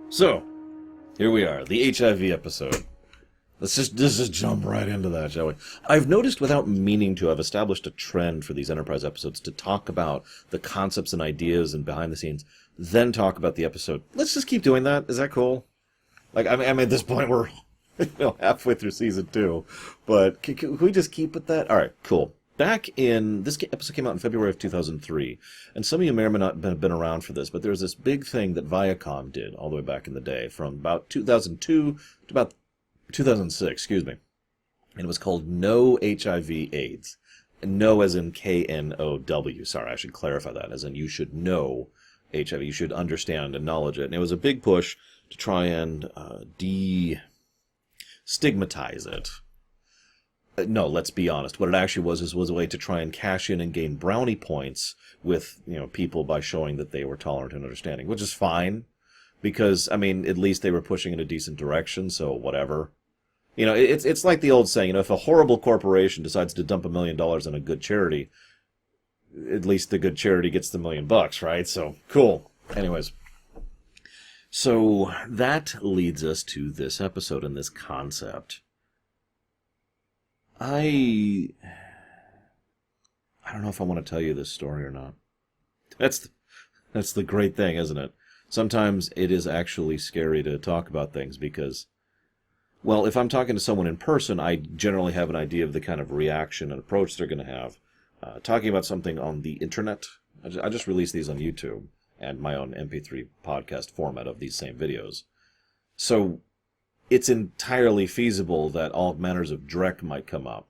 So, here we are, the HIV episode. Let's just jump right into that, shall we? I've noticed, without meaning to, I've established a trend for these Enterprise episodes to talk about the concepts and ideas and behind the scenes, then talk about the episode. Let's just keep doing that. Is that cool? Like, I mean, at this point, we're halfway through season 2, but can we just keep with that? All right, cool. Back in, this episode came out in February of 2003, and some of you may or may not have been around for this, but there was this big thing that Viacom did all the way back in the day, from about 2002 to about 2006, excuse me. And it was called No HIV/AIDS. No as in K-N-O-W. Sorry, I should clarify that, as in you should know HIV. You should understand and acknowledge it. And it was a big push to try and de-stigmatize it. No, let's be honest. What it actually was a way to try and cash in and gain brownie points with, people by showing that they were tolerant and understanding, which is fine. Because, I mean, at least they were pushing in a decent direction, so whatever. It's like the old saying, if a horrible corporation decides to dump $1 million on a good charity, at least the good charity gets the $1 million, right? So, cool. Anyways. So, that leads us to this episode and this concept. I don't know if I want to tell you this story or not. That's the great thing, isn't it? Sometimes it is actually scary to talk about things because, well, if I'm talking to someone in person, I generally have an idea of the kind of reaction and approach they're going to have. Talking about something on the internet, I just released these on YouTube and my own MP3 podcast format of these same videos. So it's entirely feasible that all manners of dreck might come up.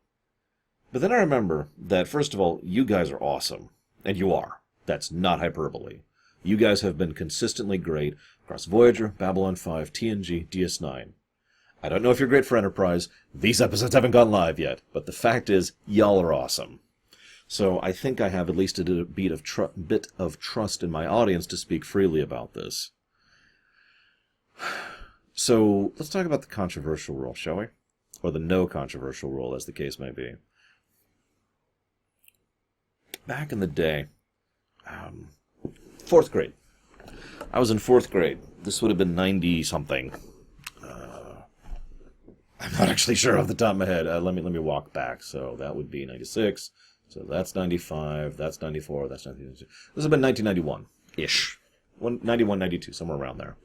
But then I remember that, first of all, you guys are awesome. And you are. That's not hyperbole. You guys have been consistently great across Voyager, Babylon 5, TNG, DS9. I don't know if you're great for Enterprise. These episodes haven't gone live yet. But the fact is, y'all are awesome. So I think I have at least a bit of trust in my audience to speak freely about this. So let's talk about the controversial rule, shall we? Or the no controversial rule, as the case may be. Back in the day, 4th grade. I was in 4th grade. This would have been 90-something. I'm not actually sure off the top of my head. Let me walk back. So that would be 96. So that's 95. That's 94. That's 92. This would have been 1991-ish. 91, 92, somewhere around there.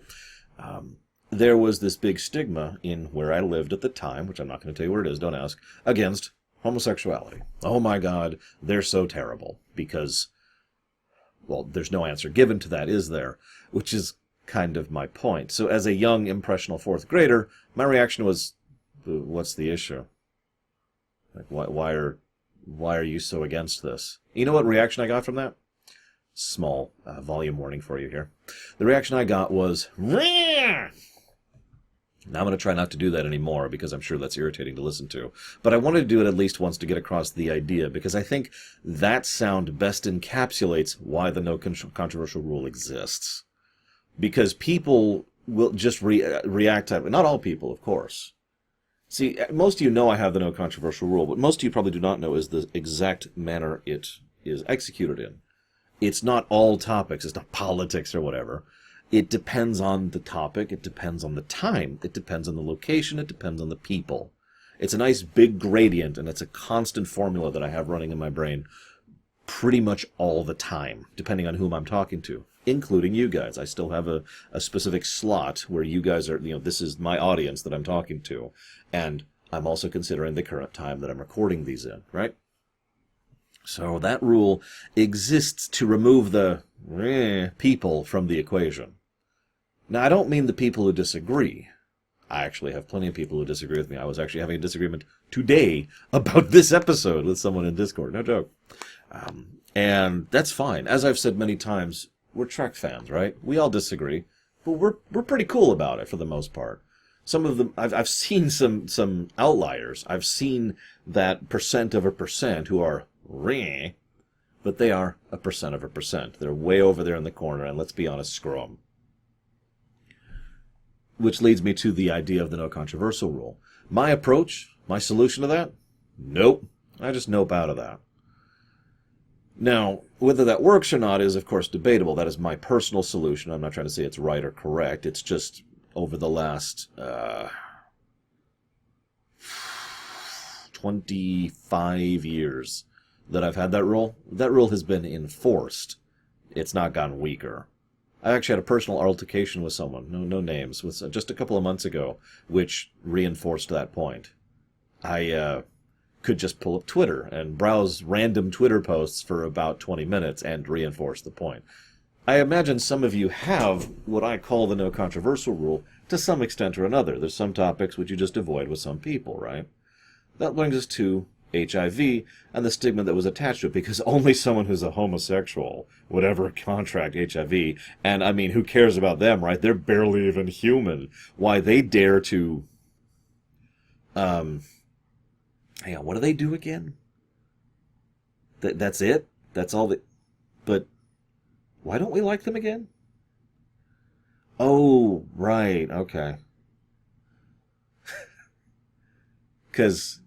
There was this big stigma in where I lived at the time, which I'm not going to tell you where it is, don't ask, against homosexuality. Oh my God, they're so terrible. Because, well, there's no answer given to that, is there? Which is kind of my point. So as a young, impressionable 4th grader, my reaction was, what's the issue? Like, why are you so against this? You know what reaction I got from that? Small volume warning for you here. The reaction I got was, Rah! Now I'm going to try not to do that anymore because I'm sure that's irritating to listen to. But I wanted to do it at least once to get across the idea because I think that sound best encapsulates why the no controversial rule exists. Because people will just react to it. Not all people, of course. See, most of you know I have the no controversial rule, but most of you probably do not know is the exact manner it is executed in. It's not all topics. It's not politics or whatever. It depends on the topic. It depends on the time. It depends on the location. It depends on the people. It's a nice big gradient, and it's a constant formula that I have running in my brain pretty much all the time, depending on whom I'm talking to, including you guys. I still have a specific slot where you guys are, this is my audience that I'm talking to, and I'm also considering the current time that I'm recording these in, right? So that rule exists to remove the people from the equation. Now, I don't mean the people who disagree. I actually have plenty of people who disagree with me. I was actually having a disagreement today about this episode with someone in Discord. No joke. And that's fine. As I've said many times, we're Trek fans, right? We all disagree, but we're pretty cool about it for the most part. Some of them, I've seen some outliers. I've seen that % of a % who are reh, but they are a % of a %. They're way over there in the corner, and let's be honest, screw them. Which leads me to the idea of the no controversial rule. My approach, my solution to that? Nope. I just nope out of that. Now, whether that works or not is, of course, debatable. That is my personal solution. I'm not trying to say it's right or correct. It's just over the last 25 years that I've had that rule. That rule has been enforced. It's not gotten weaker. I actually had a personal altercation with someone, no names, with just a couple of months ago, which reinforced that point. I could just pull up Twitter and browse random Twitter posts for about 20 minutes and reinforce the point. I imagine some of you have what I call the no controversial rule to some extent or another. There's some topics which you just avoid with some people, right? That brings us to HIV and the stigma that was attached to it, because only someone who's a homosexual would ever contract HIV. And, I mean, who cares about them, right? They're barely even human. Why, they dare to... hang on, what do they do again? That's it? That's all that... But why don't we like them again? Oh, right, okay. Because,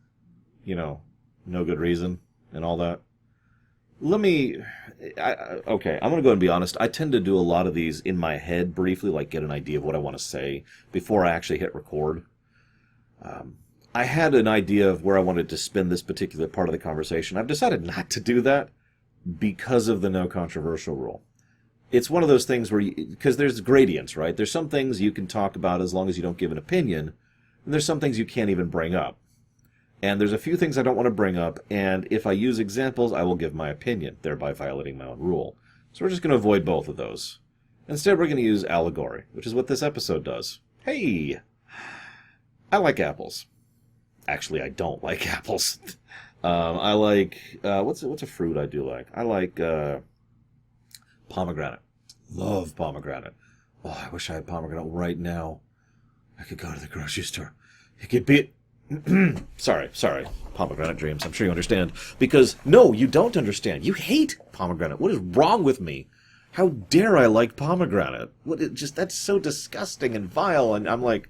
you know, no good reason and all that. Okay, I'm going to go and be honest. I tend to do a lot of these in my head briefly, like get an idea of what I want to say before I actually hit record. I had an idea of where I wanted to spin this particular part of the conversation. I've decided not to do that because of the no controversial rule. It's one of those things where, because there's gradients, right? There's some things you can talk about as long as you don't give an opinion, and there's some things you can't even bring up. And there's a few things I don't want to bring up, and if I use examples, I will give my opinion, thereby violating my own rule. So we're just going to avoid both of those. Instead, we're going to use Allegory, which is what this episode does. Hey! I like apples. Actually, I don't like apples. I like... what's a fruit I do like? I like pomegranate. Love pomegranate. Oh, I wish I had pomegranate right now. I could go to the grocery store. It could be... sorry, pomegranate dreams. I'm sure you understand. Because, no, you don't understand. You hate pomegranate. What is wrong with me? How dare I like pomegranate? That's so disgusting and vile. And I'm like,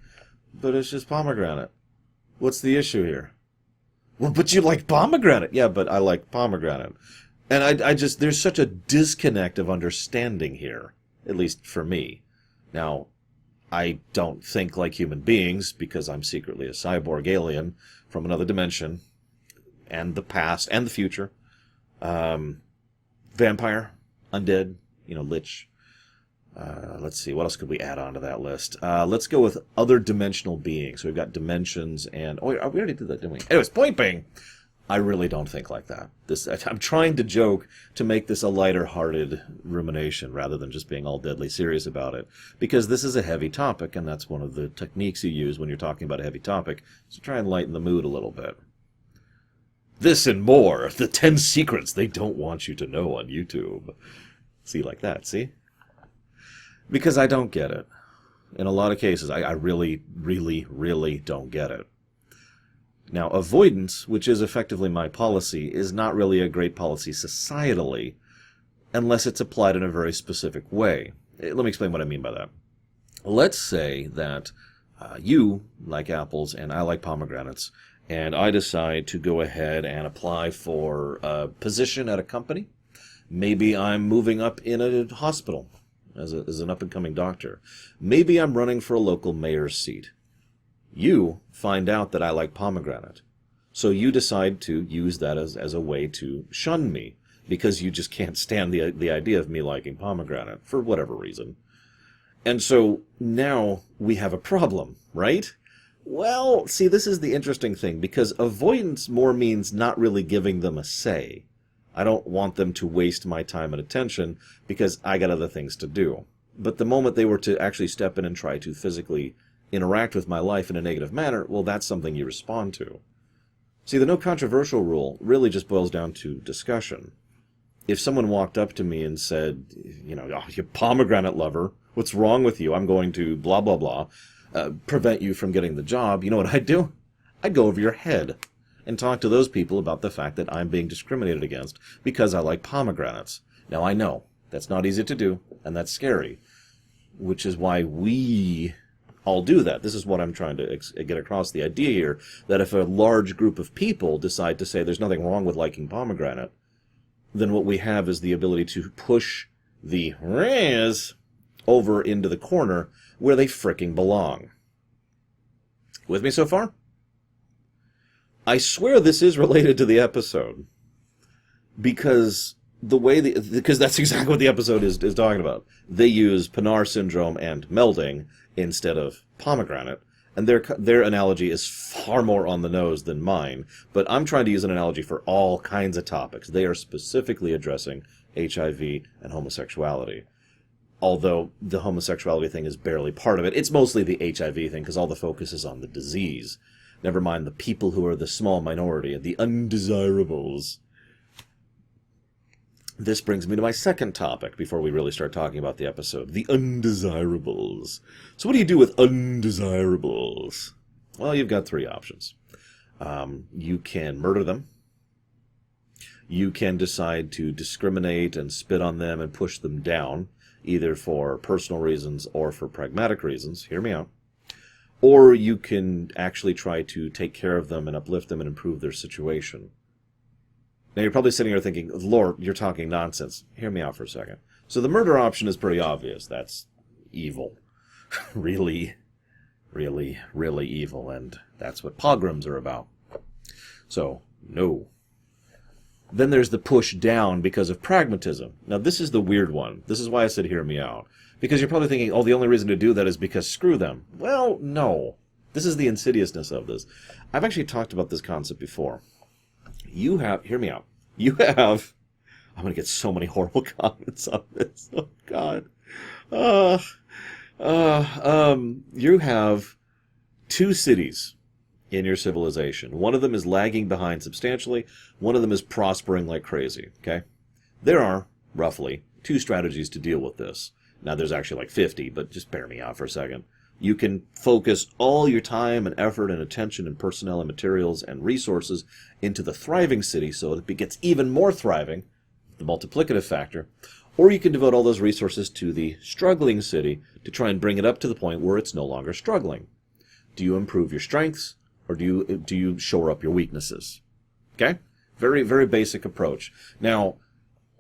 but it's just pomegranate. What's the issue here? Well, but you like pomegranate. Yeah, but I like pomegranate. And I just, there's such a disconnect of understanding here. At least for me. Now, I don't think like human beings, because I'm secretly a cyborg alien from another dimension, and the past, and the future. Vampire, undead, lich. Let's see, what else could we add on to that list? Let's go with other dimensional beings. So we've got dimensions, and... Oh, we already did that, didn't we? Anyways, point being, I really don't think like that. I'm trying to joke to make this a lighter-hearted rumination rather than just being all deadly serious about it. Because this is a heavy topic, and that's one of the techniques you use when you're talking about a heavy topic, is to try and lighten the mood a little bit. This and more, the 10 secrets they don't want you to know on YouTube. See, like that, see? Because I don't get it. In a lot of cases, I really, really, really don't get it. Now, avoidance, which is effectively my policy, is not really a great policy societally, unless it's applied in a very specific way. Let me explain what I mean by that. Let's say that you like apples and I like pomegranates, and I decide to go ahead and apply for a position at a company. Maybe I'm moving up in a hospital as an up-and-coming doctor. Maybe I'm running for a local mayor's seat. You find out that I like pomegranate. So you decide to use that as a way to shun me, because you just can't stand the idea of me liking pomegranate, for whatever reason. And so now we have a problem, right? Well, see, this is the interesting thing, because avoidance more means not really giving them a say. I don't want them to waste my time and attention, because I got other things to do. But the moment they were to actually step in and try to physically interact with my life in a negative manner, well, that's something you respond to. See, the no controversial rule really just boils down to discussion. If someone walked up to me and said, oh, you pomegranate lover, what's wrong with you? I'm going to blah, blah, blah, prevent you from getting the job. You know what I'd do? I'd go over your head and talk to those people about the fact that I'm being discriminated against because I like pomegranates. Now, I know that's not easy to do, and that's scary, which is why we all do that. This is what I'm trying to get across, the idea here, that if a large group of people decide to say there's nothing wrong with liking pomegranate, then what we have is the ability to push the res over into the corner where they fricking belong. With me so far? I swear this is related to the episode. Because because that's exactly what the episode is talking about. They use Pinar syndrome and melding instead of pomegranate. And their analogy is far more on the nose than mine. But I'm trying to use an analogy for all kinds of topics. They are specifically addressing HIV and homosexuality. Although the homosexuality thing is barely part of it. It's mostly the HIV thing because all the focus is on the disease. Never mind the people who are the small minority, the undesirables. This brings me to my second topic before we really start talking about the episode. The undesirables. So what do you do with undesirables? Well, you've got three options. You can murder them. You can decide to discriminate and spit on them and push them down, either for personal reasons or for pragmatic reasons. Hear me out. Or you can actually try to take care of them and uplift them and improve their situation. Now, you're probably sitting here thinking, Lord, you're talking nonsense. Hear me out for a second. So the murder option is pretty obvious. That's evil. Really, really, really evil. And that's what pogroms are about. So, no. Then there's the push down because of pragmatism. Now, this is the weird one. This is why I said hear me out. Because you're probably thinking, oh, the only reason to do that is because screw them. Well, no. This is the insidiousness of this. I've actually talked about this concept before. Hear me out. I'm going to get so many horrible comments on this. Oh, God. You have two cities in your civilization. One of them is lagging behind substantially. One of them is prospering like crazy, okay? There are, roughly, two strategies to deal with this. Now, there's actually like 50, but just bear me out for a second. You can focus all your time and effort and attention and personnel and materials and resources into the thriving city so it gets even more thriving, the multiplicative factor. Or you can devote all those resources to the struggling city to try and bring it up to the point where it's no longer struggling. Do you improve your strengths or do you shore up your weaknesses? Okay? Very, very basic approach. Now,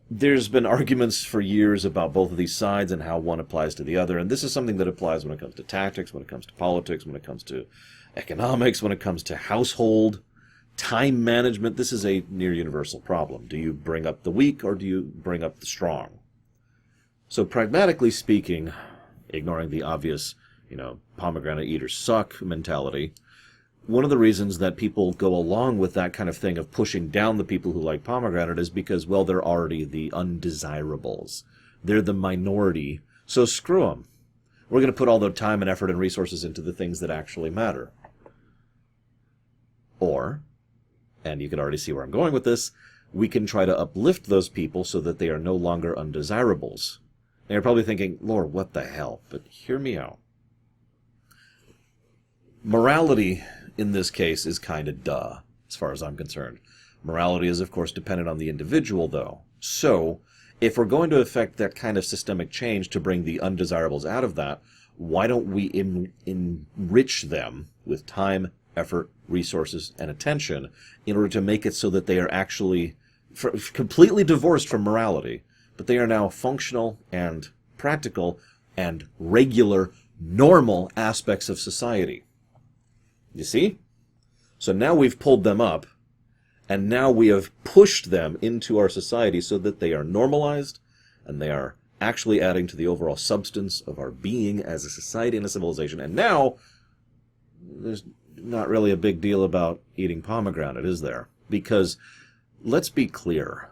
there's been arguments for years about both of these sides and how one applies to the other, and this is something that applies when it comes to tactics, when it comes to politics, when it comes to economics, when it comes to household, time management. This is a near universal problem. Do you bring up the weak or do you bring up the strong? So pragmatically speaking, ignoring the obvious, pomegranate eaters suck mentality, one of the reasons that people go along with that kind of thing of pushing down the people who like pomegranate is because, well, they're already the undesirables. They're the minority, so screw them. We're going to put all the time and effort and resources into the things that actually matter. Or, and you can already see where I'm going with this, we can try to uplift those people so that they are no longer undesirables. Now you're probably thinking, Lord, what the hell? But hear me out. Morality in this case is kind of duh, as far as I'm concerned. Morality is, of course, dependent on the individual, though. So, if we're going to effect that kind of systemic change to bring the undesirables out of that, why don't we enrich them with time, effort, resources, and attention in order to make it so that they are actually completely divorced from morality, but they are now functional and practical and regular, normal aspects of society? You see? So now we've pulled them up, and now we have pushed them into our society so that they are normalized, and they are actually adding to the overall substance of our being as a society and a civilization. And now, there's not really a big deal about eating pomegranate, is there? Because, let's be clear,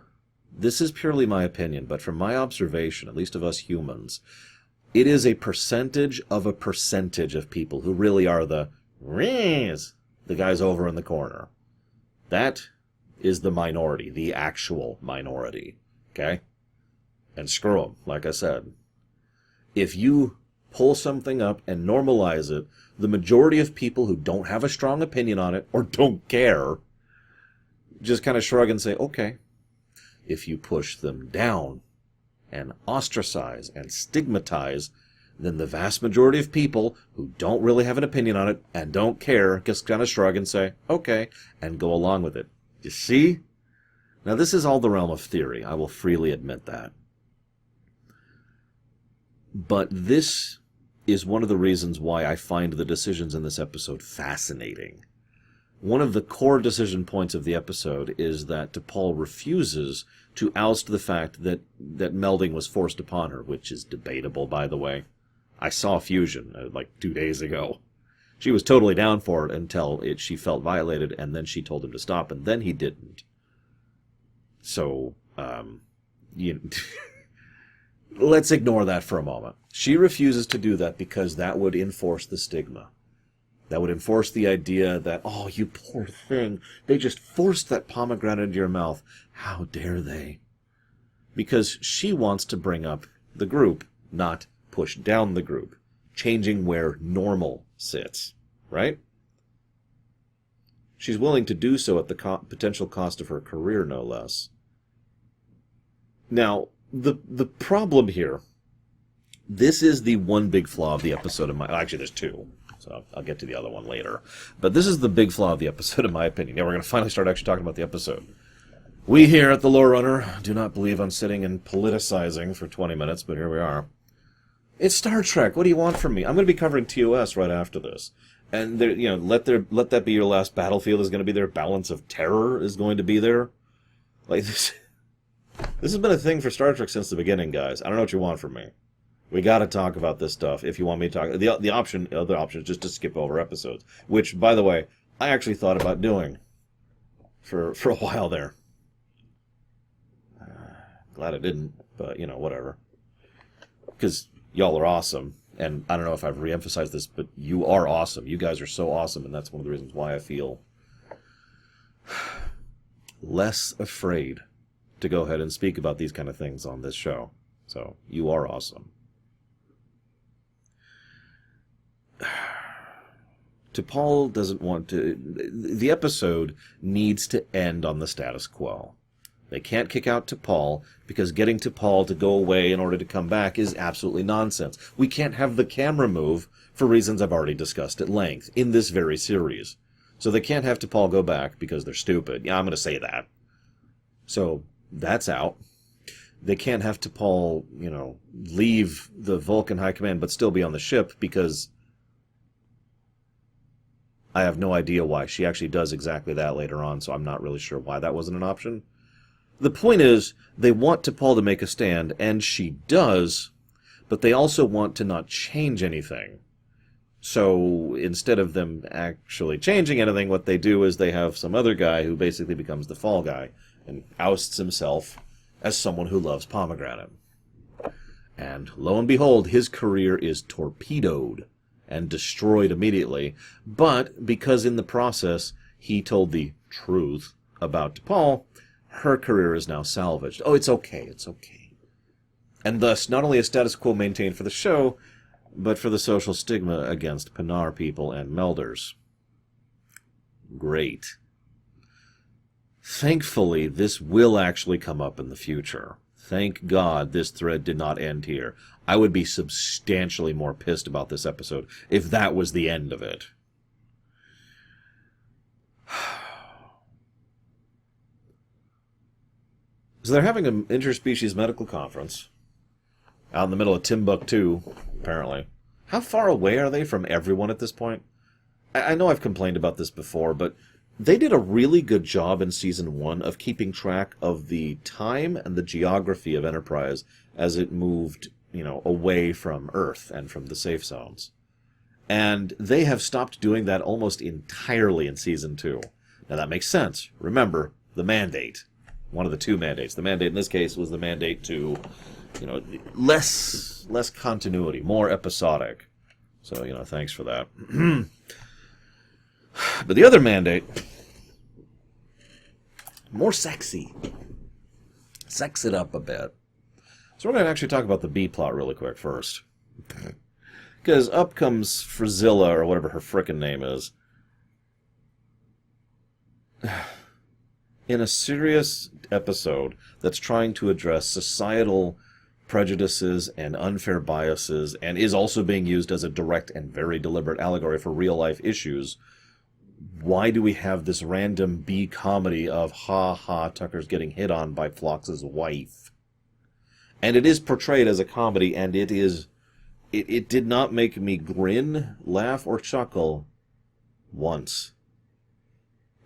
this is purely my opinion, but from my observation, at least of us humans, it is a percentage of people who really are the guys over in the corner. That is the minority, the actual minority. Okay? And screw them, like I said. If you pull something up and normalize it, the majority of people who don't have a strong opinion on it or don't care just kind of shrug and say, okay. If you push them down and ostracize and stigmatize, then the vast majority of people who don't really have an opinion on it and don't care just kind of shrug and say, okay, and go along with it. You see? Now, this is all the realm of theory. I will freely admit that. But this is one of the reasons why I find the decisions in this episode fascinating. One of the core decision points of the episode is that T'Pol refuses to oust the fact that melding was forced upon her, which is debatable, by the way. I saw Fusion, like 2 days ago. She was totally down for it until she felt violated, and then she told him to stop, and then he didn't. So, let's ignore that for a moment. She refuses to do that because that would enforce the stigma. That would enforce the idea that, oh, you poor thing, they just forced that pomegranate into your mouth. How dare they? Because she wants to bring up the group, not push down the group, changing where normal sits, right? She's willing to do so at the potential cost of her career, no less. Now, the problem here, this is the one big flaw of the episode of my... Actually, there's two, so I'll get to the other one later. But this is the big flaw of the episode, in my opinion. Now, we're going to finally start actually talking about the episode. We here at The Lore Runner do not believe on sitting and politicizing for 20 minutes, but here we are. It's Star Trek. What do you want from me? I'm going to be covering TOS right after this. And there, let that be your last battlefield is going to be there. Balance of Terror is going to be there. Like this... This has been a thing for Star Trek since the beginning, guys. I don't know what you want from me. We got to talk about this stuff if you want me to talk. The other option is just to skip over episodes, which, by the way, I actually thought about doing for a while there. Glad I didn't, but, whatever. Because y'all are awesome, and I don't know if I've reemphasized this, but you are awesome. You guys are so awesome, and that's one of the reasons why I feel less afraid to go ahead and speak about these kind of things on this show. So, you are awesome. T'Pol doesn't want to... The episode needs to end on the status quo. They can't kick out T'Pol because getting T'Pol to go away in order to come back is absolutely nonsense. We can't have the camera move for reasons I've already discussed at length in this very series. So they can't have T'Pol go back because they're stupid. Yeah, I'm going to say that. So... that's out. They can't have T'Pol, leave the Vulcan High Command but still be on the ship because I have no idea why. She actually does exactly that later on, so I'm not really sure why that wasn't an option. The point is, they want T'Pol to make a stand, and she does, but they also want to not change anything. So instead of them actually changing anything, what they do is they have some other guy who basically becomes the fall guy and ousts himself as someone who loves pomegranate. And lo and behold, his career is torpedoed and destroyed immediately. But because in the process he told the truth about T'Pol, her career is now salvaged. Oh, it's okay, it's okay. And thus, not only a status quo maintained for the show, but for the social stigma against Pinar people and Melders. Great. Thankfully, this will actually come up in the future. Thank God this thread did not end here. I would be substantially more pissed about this episode if that was the end of it. So they're having an interspecies medical conference out in the middle of Timbuktu, apparently. How far away are they from everyone at this point? I know I've complained about this before, but they did a really good job in Season 1 of keeping track of the time and the geography of Enterprise as it moved, away from Earth and from the safe zones. And they have stopped doing that almost entirely in Season 2. Now that makes sense. Remember, the mandate. One of the two mandates. The mandate in this case was the mandate to, less continuity, more episodic. So, thanks for that. But the other mandate, more sexy. Sex it up a bit. So we're going to actually talk about the B plot really quick first. Because up comes Frizilla, or whatever her frickin' name is, in a serious episode that's trying to address societal prejudices and unfair biases, and is also being used as a direct and very deliberate allegory for real-life issues, why do we have this random B comedy of, ha ha, Tucker's getting hit on by Phlox's wife? And it is portrayed as a comedy, and it did not make me grin, laugh, or chuckle once.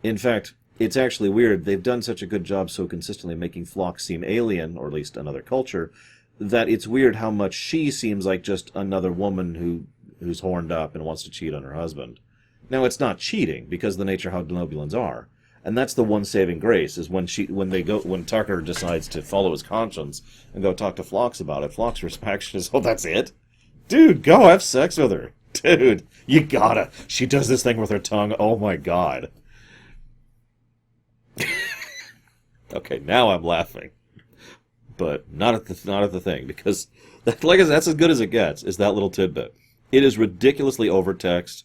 In fact, it's actually weird. They've done such a good job so consistently making Phlox seem alien, or at least another culture, that it's weird how much she seems like just another woman who's horned up and wants to cheat on her husband. Now, it's not cheating, because of the nature of how Denobulans are. And that's the one saving grace, is when Tucker decides to follow his conscience and go talk to Phlox about it, Phlox's reaction is, oh, that's it? Dude, go have sex with her. Dude, you gotta. She does this thing with her tongue. Oh my god. Okay, now I'm laughing. But not at the thing, because like I said, that's as good as it gets, is that little tidbit. It is ridiculously overtext.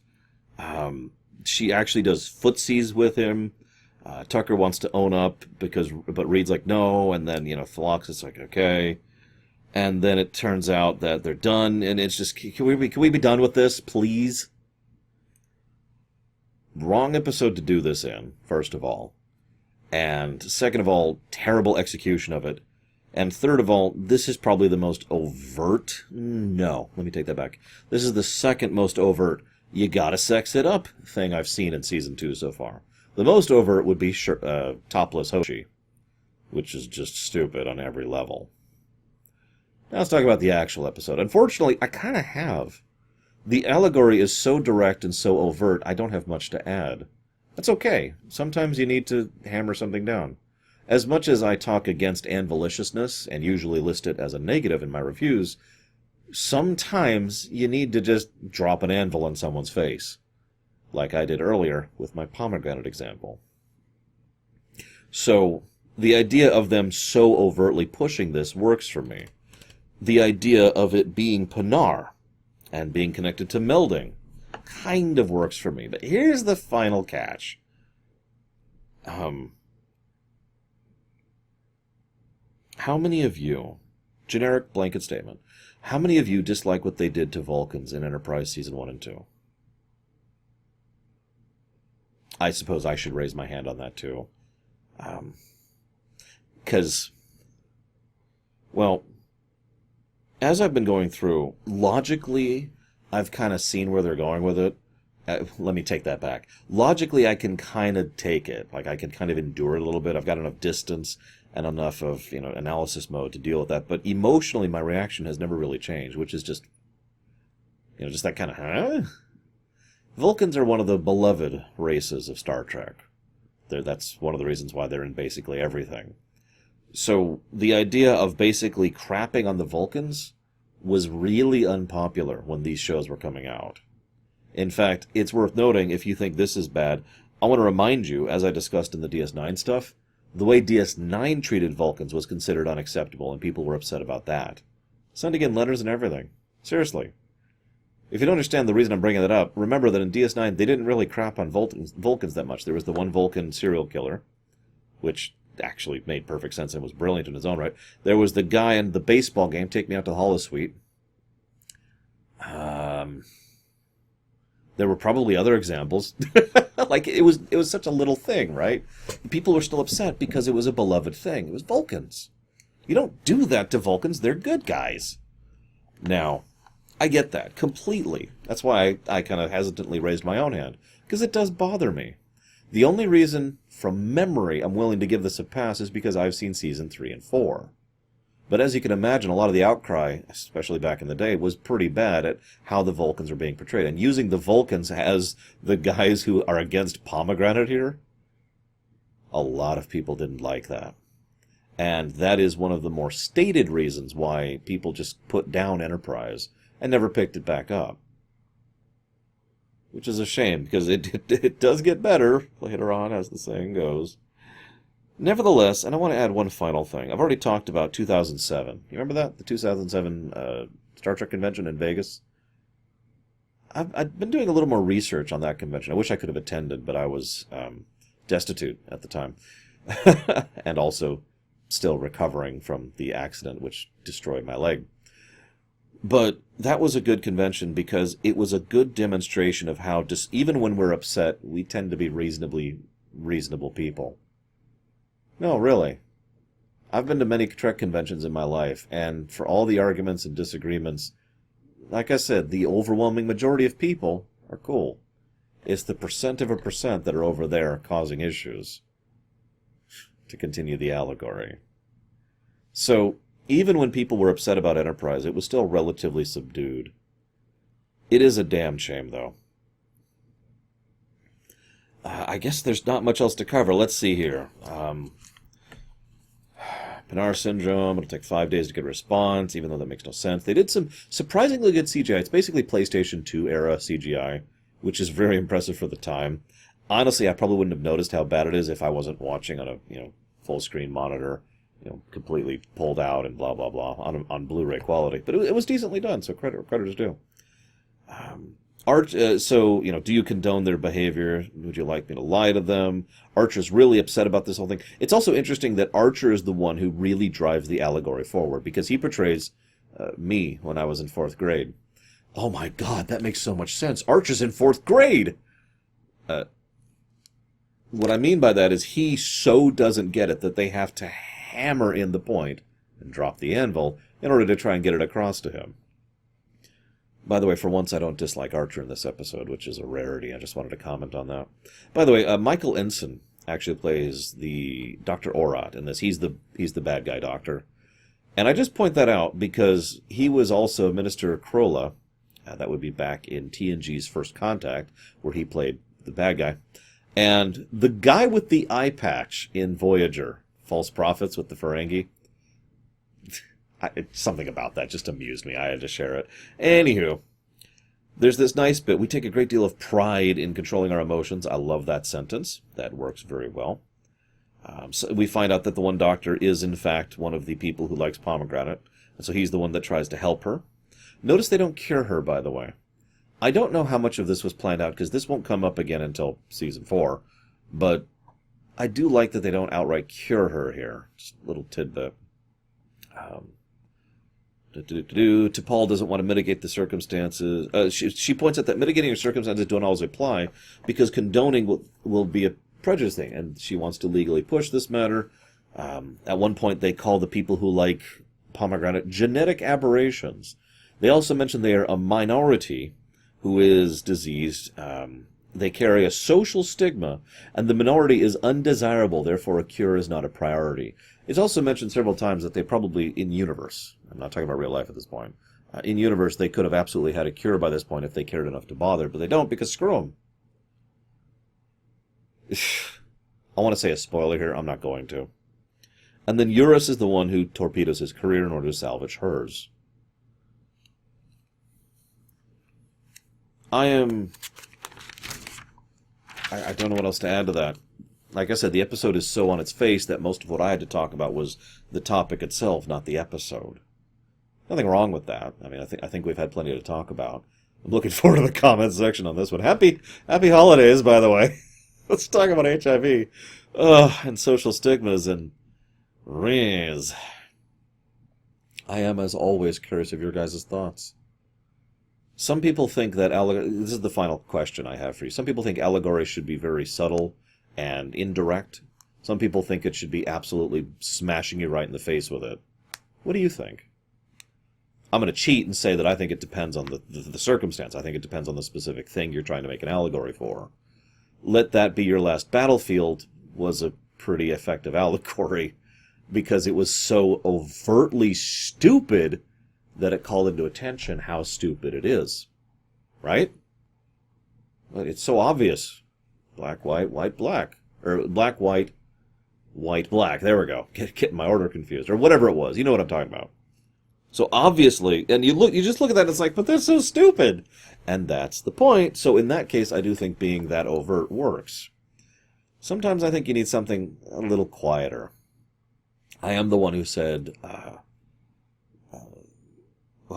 She actually does footsies with him. Tucker wants to own up, but Reed's like, no, and then, Phlox is like, okay. And then it turns out that they're done, and it's just, can we be done with this, please? Wrong episode to do this in, first of all. And second of all, terrible execution of it. And third of all, this is probably the most overt... No, let me take that back. This is the second most overt, you gotta sex it up thing I've seen in Season 2 so far. The most overt would be topless Hoshi, which is just stupid on every level. Now let's talk about the actual episode. Unfortunately, I kind of have. The allegory is so direct and so overt, I don't have much to add. That's okay. Sometimes you need to hammer something down. As much as I talk against anviliciousness, and usually list it as a negative in my reviews, sometimes you need to just drop an anvil in someone's face. Like I did earlier with my pomegranate example. So, the idea of them so overtly pushing this works for me. The idea of it being Pinar and being connected to melding kind of works for me. But here's the final catch. How many of you, generic blanket statement, how many of you dislike what they did to Vulcans in Enterprise Season 1 and 2? I suppose I should raise my hand on that too. Because, well, as I've been going through, logically, I've kind of seen where they're going with it. Let me take that back. Logically, I can kind of take it. Like, I can kind of endure it a little bit. I've got enough distance and enough of, analysis mode to deal with that. But emotionally, my reaction has never really changed, which is just, just that kind of, huh? Vulcans are one of the beloved races of Star Trek. That's one of the reasons why they're in basically everything. So the idea of basically crapping on the Vulcans was really unpopular when these shows were coming out. In fact, it's worth noting, if you think this is bad, I want to remind you, as I discussed in the DS9 stuff, the way DS9 treated Vulcans was considered unacceptable, and people were upset about that. Sending in letters and everything. Seriously. If you don't understand the reason I'm bringing that up, remember that in DS9 they didn't really crap on Vulcans that much. There was the one Vulcan serial killer, which actually made perfect sense and was brilliant in his own right. There was the guy in the baseball game, Take Me Out to the Holosuite. There were probably other examples. Like, it was such a little thing, right? People were still upset because it was a beloved thing. It was Vulcans. You don't do that to Vulcans. They're good guys. Now, I get that completely. That's why I kind of hesitantly raised my own hand, because it does bother me. The only reason, from memory, I'm willing to give this a pass is because I've seen Season 3 and 4. But as you can imagine, a lot of the outcry, especially back in the day, was pretty bad at how the Vulcans were being portrayed. And using the Vulcans as the guys who are against pomegranate here, a lot of people didn't like that. And that is one of the more stated reasons why people just put down Enterprise and never picked it back up. Which is a shame, because it does get better later on, as the saying goes. Nevertheless, and I want to add one final thing. I've already talked about 2007. You remember that? The 2007 Star Trek convention in Vegas? I've been doing a little more research on that convention. I wish I could have attended, but I was destitute at the time. And also still recovering from the accident which destroyed my leg. But that was a good convention because it was a good demonstration of how, just even when we're upset, we tend to be reasonably reasonable people. No, really. I've been to many Trek conventions in my life, and for all the arguments and disagreements, like I said, the overwhelming majority of people are cool. It's the percent of a percent that are over there causing issues. To continue the allegory. So, even when people were upset about Enterprise, it was still relatively subdued. It is a damn shame, though. I guess there's not much else to cover. Let's see here. Pinar Syndrome, it'll take 5 days to get a response, even though that makes no sense. They did some surprisingly good CGI. It's basically PlayStation 2 era CGI, which is very impressive for the time. Honestly, I probably wouldn't have noticed how bad it is if I wasn't watching on a full screen monitor, completely pulled out and blah blah blah on Blu-ray quality. But it was decently done, so credit is due. Do you condone their behavior? Would you like me to lie to them? Archer's really upset about this whole thing. It's also interesting that Archer is the one who really drives the allegory forward, because he portrays me when I was in 4th grade. Oh my god, that makes so much sense. Archer's in 4th grade! What I mean by that is he so doesn't get it that they have to hammer in the point and drop the anvil in order to try and get it across to him. By the way, for once I don't dislike Archer in this episode, which is a rarity. I just wanted to comment on that. By the way, Michael Ensign actually plays the Dr. Orat in this. He's the bad guy doctor. And I just point that out because he was also Minister Krola. That would be back in TNG's First Contact, where he played the bad guy. And the guy with the eye patch in Voyager, False Prophets with the Ferengi, something about that just amused me. I had to share it. Anywho, there's this nice bit. We take a great deal of pride in controlling our emotions. I love that sentence. That works very well. So we find out that the one doctor is, in fact, one of the people who likes pomegranate. And so he's the one that tries to help her. Notice they don't cure her, by the way. I don't know how much of this was planned out, because this won't come up again until Season 4. But I do like that they don't outright cure her here. Just a little tidbit. T'Pol doesn't want to mitigate the circumstances. She points out that mitigating her circumstances don't always apply, because condoning will be a prejudice thing, and she wants to legally push this matter. At one point, they call the people who like pomegranate genetic aberrations. They also mention they are a minority who is diseased. They carry a social stigma, and the minority is undesirable, therefore a cure is not a priority. It's also mentioned several times that they probably, in universe, I'm not talking about real life at this point, in universe they could have absolutely had a cure by this point if they cared enough to bother, but they don't, because screw them. I want to say a spoiler here, I'm not going to. And then Eurus is the one who torpedoes his career in order to salvage hers. I don't know what else to add to that. Like I said, the episode is so on its face that most of what I had to talk about was the topic itself, not the episode. Nothing wrong with that. I mean, I think we've had plenty to talk about. I'm looking forward to the comment section on this one. Happy holidays, by the way. Let's talk about HIV. And social stigmas and rings. I am, as always, curious of your guys' thoughts. Some people think that this is the final question I have for you. Some people think allegory should be very subtle and indirect. Some people think it should be absolutely smashing you right in the face with it. What do you think? I'm going to cheat and say that I think it depends on the circumstance. I think it depends on the specific thing you're trying to make an allegory for. Let That Be Your Last Battlefield was a pretty effective allegory because it was so overtly stupid that it called into attention how stupid it is. Right? It's so obvious. Black, white, white, black. Or black, white, white, black. There we go. Getting my order confused. Or whatever it was. You know what I'm talking about. So obviously, and you just look at that and it's like, but they're so stupid. And that's the point. So in that case, I do think being that overt works. Sometimes I think you need something a little quieter. I am the one who said, oh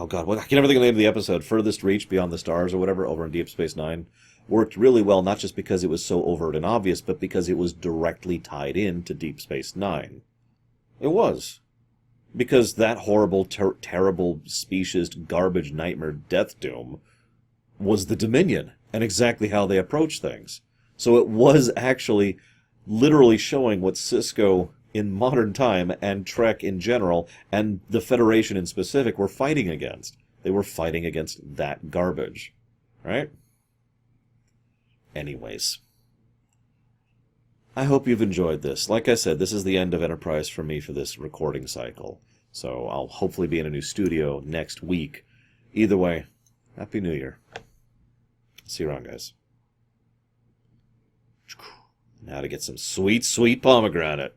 God, I can never think of the name of the episode, Furthest Reach Beyond the Stars or whatever, over in Deep Space Nine, worked really well, not just because it was so overt and obvious, but because it was directly tied in to Deep Space Nine. It was. Because that horrible, terrible, speciesist, garbage, nightmare, death doom was the Dominion, and exactly how they approach things. So it was actually literally showing what Cisco in modern time, and Trek in general, and the Federation in specific, were fighting against. They were fighting against that garbage. Right? Anyways. I hope you've enjoyed this. Like I said, this is the end of Enterprise for me for this recording cycle. So I'll hopefully be in a new studio next week. Either way, Happy New Year. See you around, guys. Now to get some sweet, sweet pomegranate.